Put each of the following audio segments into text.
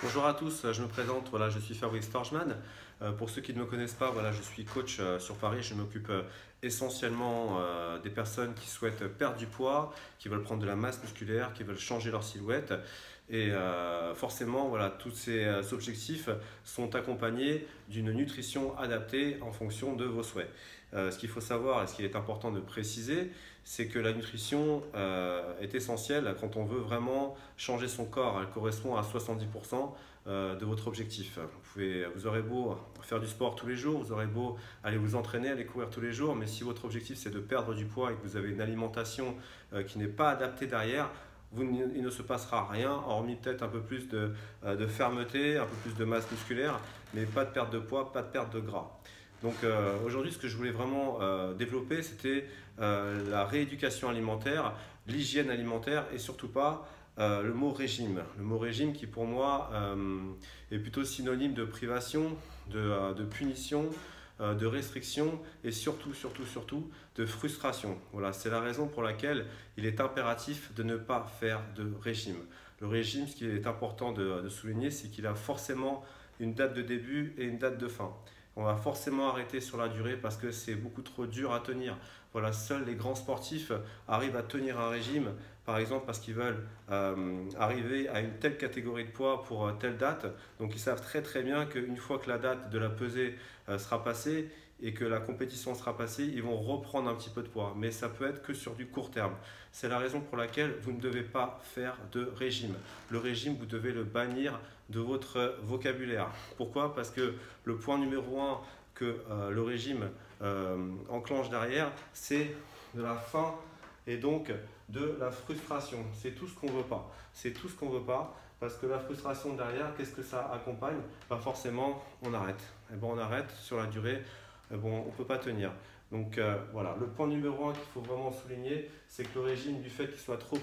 Bonjour à tous, je me présente, voilà, je suis Fabrice Torgman. Pour ceux qui ne me connaissent pas, voilà, je suis coach sur Paris. Je m'occupe essentiellement des personnes qui souhaitent perdre du poids, qui veulent prendre de la masse musculaire, qui veulent changer leur silhouette. Et forcément, voilà, tous ces objectifs sont accompagnés d'une nutrition adaptée en fonction de vos souhaits. Ce qu'il faut savoir et ce qu'il est important de préciser, c'est que la nutrition est essentielle quand on veut vraiment changer son corps. Elle correspond à 70% de votre objectif. Vous aurez beau faire du sport tous les jours, vous aurez beau aller vous entraîner, aller courir tous les jours, mais si votre objectif c'est de perdre du poids et que vous avez une alimentation qui n'est pas adaptée derrière, il ne se passera rien, hormis peut-être un peu plus de fermeté, un peu plus de masse musculaire, mais pas de perte de poids, pas de perte de gras. Donc aujourd'hui, ce que je voulais vraiment développer, c'était la rééducation alimentaire, l'hygiène alimentaire et surtout pas le mot régime. Le mot régime qui pour moi est plutôt synonyme de privation, de punition, de restriction et surtout de frustration. Voilà, c'est la raison pour laquelle il est impératif de ne pas faire de régime. Le régime, ce qui est important de souligner, c'est qu'il a forcément une date de début et une date de fin. On va forcément arrêter sur la durée parce que c'est beaucoup trop dur à tenir. Voilà, seuls les grands sportifs arrivent à tenir un régime, par exemple parce qu'ils veulent arriver à une telle catégorie de poids pour telle date. Donc ils savent très bien qu'une fois que la date de la pesée sera passée et que la compétition sera passée, ils vont reprendre un petit peu de poids. Mais ça peut être que sur du court terme. C'est la raison pour laquelle vous ne devez pas faire de régime. Le régime, vous devez le bannir de votre vocabulaire. Pourquoi? Parce que le point numéro 1 que le régime enclenche derrière, c'est de la faim et donc de la frustration. C'est tout ce qu'on ne veut pas. C'est tout ce qu'on ne veut pas parce que la frustration derrière, qu'est-ce que ça accompagne? Forcément, on arrête. Et bon, on arrête sur la durée, on ne peut pas tenir. Donc voilà, le point numéro 1 qu'il faut vraiment souligner, c'est que le régime, du fait qu'il soit trop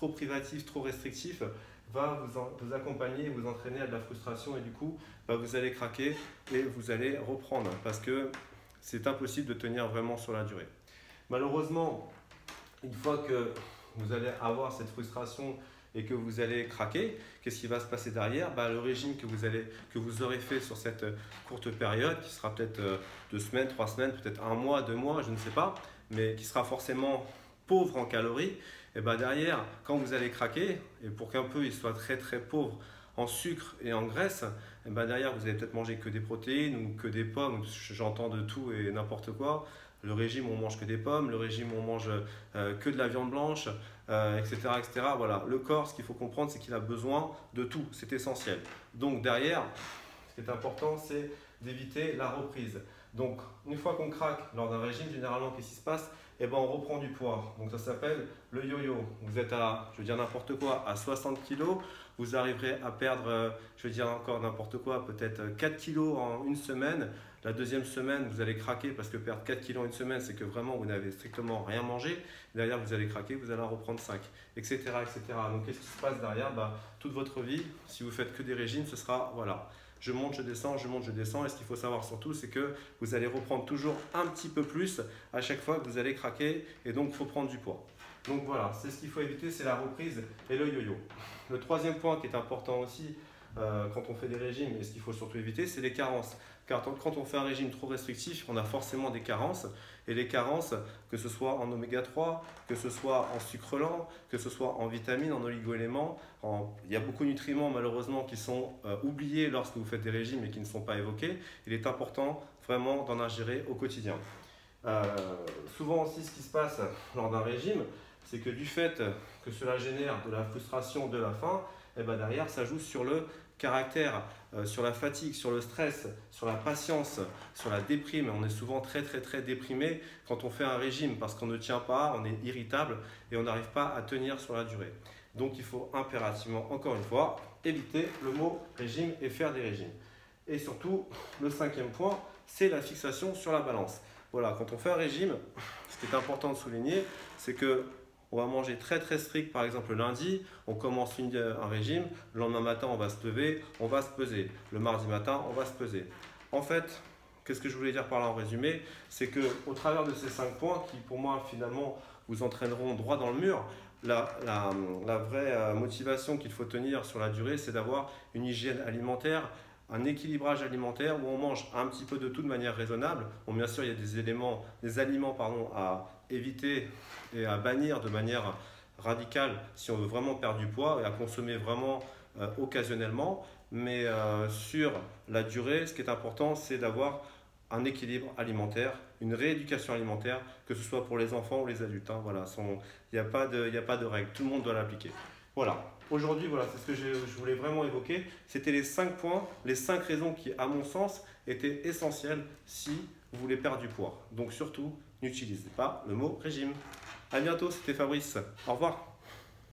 privatif, trop restrictif, va vous accompagner, vous entraîner à de la frustration et du coup, vous allez craquer et vous allez reprendre parce que c'est impossible de tenir vraiment sur la durée. Malheureusement, une fois que vous allez avoir cette frustration et que vous allez craquer, qu'est-ce qui va se passer derrière? Le régime que vous aurez fait sur cette courte période, qui sera peut-être 2 semaines, 3 semaines, peut-être 1 mois, 2 mois, je ne sais pas, mais qui sera forcément pauvre en calories, et derrière, quand vous allez craquer, et pour qu'un peu il soit très pauvre en sucre et en graisse, derrière vous allez peut-être manger que des protéines ou que des pommes, j'entends de tout et n'importe quoi. Le régime, on mange que des pommes, le régime, on mange que de la viande blanche, etc. Voilà. Le corps, ce qu'il faut comprendre, c'est qu'il a besoin de tout, c'est essentiel. Donc derrière, ce qui est important, c'est d'éviter la reprise. Donc, une fois qu'on craque lors d'un régime, généralement, qu'est-ce qui se passe? On reprend du poids. Donc, ça s'appelle le yo-yo. Vous êtes à, je veux dire n'importe quoi, à 60 kg. Vous arriverez à perdre, je veux dire encore n'importe quoi, peut-être 4 kg en une semaine. La deuxième semaine, vous allez craquer parce que perdre 4 kg en une semaine, c'est que vraiment, vous n'avez strictement rien mangé. Derrière, vous allez craquer, vous allez en reprendre 5, etc. Donc, qu'est-ce qui se passe derrière? Toute votre vie, si vous faites que des régimes, ce sera, voilà, je monte, je descends, je monte, je descends. Et ce qu'il faut savoir surtout, c'est que vous allez reprendre toujours un petit peu plus à chaque fois que vous allez craquer et donc il faut prendre du poids. Donc voilà, c'est ce qu'il faut éviter, c'est la reprise et le yo-yo. Le troisième point qui est important aussi quand on fait des régimes et ce qu'il faut surtout éviter, c'est les carences. Car quand on fait un régime trop restrictif, on a forcément des carences. Et les carences, que ce soit en oméga 3, que ce soit en sucre lent, que ce soit en vitamines, en oligo-éléments, il y a beaucoup de nutriments malheureusement qui sont oubliés lorsque vous faites des régimes et qui ne sont pas évoqués. Il est important vraiment d'en ingérer au quotidien. Souvent aussi, ce qui se passe lors d'un régime, c'est que du fait que cela génère de la frustration, de la faim, derrière ça joue sur le caractère, sur la fatigue, sur le stress, sur la patience, sur la déprime. On est souvent très déprimé quand on fait un régime parce qu'on ne tient pas, on est irritable et on n'arrive pas à tenir sur la durée. Donc il faut impérativement, encore une fois, éviter le mot régime et faire des régimes. Et surtout, le cinquième point, c'est la fixation sur la balance. Voilà, quand on fait un régime, ce qui est important de souligner, c'est que on va manger très strict, par exemple le lundi, on commence un régime, le lendemain matin on va se lever, on va se peser. Le mardi matin, on va se peser. En fait, qu'est-ce que je voulais dire par là en résumé? C'est qu'au travers de ces 5 points qui pour moi finalement vous entraîneront droit dans le mur, la vraie motivation qu'il faut tenir sur la durée, c'est d'avoir une hygiène alimentaire, un équilibrage alimentaire où on mange un petit peu de tout de manière raisonnable. Bon, bien sûr, il y a des aliments à éviter et à bannir de manière radicale si on veut vraiment perdre du poids et à consommer vraiment occasionnellement. Mais sur la durée, ce qui est important, c'est d'avoir un équilibre alimentaire, une rééducation alimentaire, que ce soit pour les enfants ou les adultes. Hein, voilà, il n'y a pas de règle, tout le monde doit l'appliquer. Voilà, aujourd'hui, voilà, c'est ce que je voulais vraiment évoquer. C'était les 5 points, les 5 raisons qui, à mon sens, étaient essentielles si vous voulez perdre du poids. Donc surtout, n'utilisez pas le mot régime. À bientôt, c'était Fabrice. Au revoir.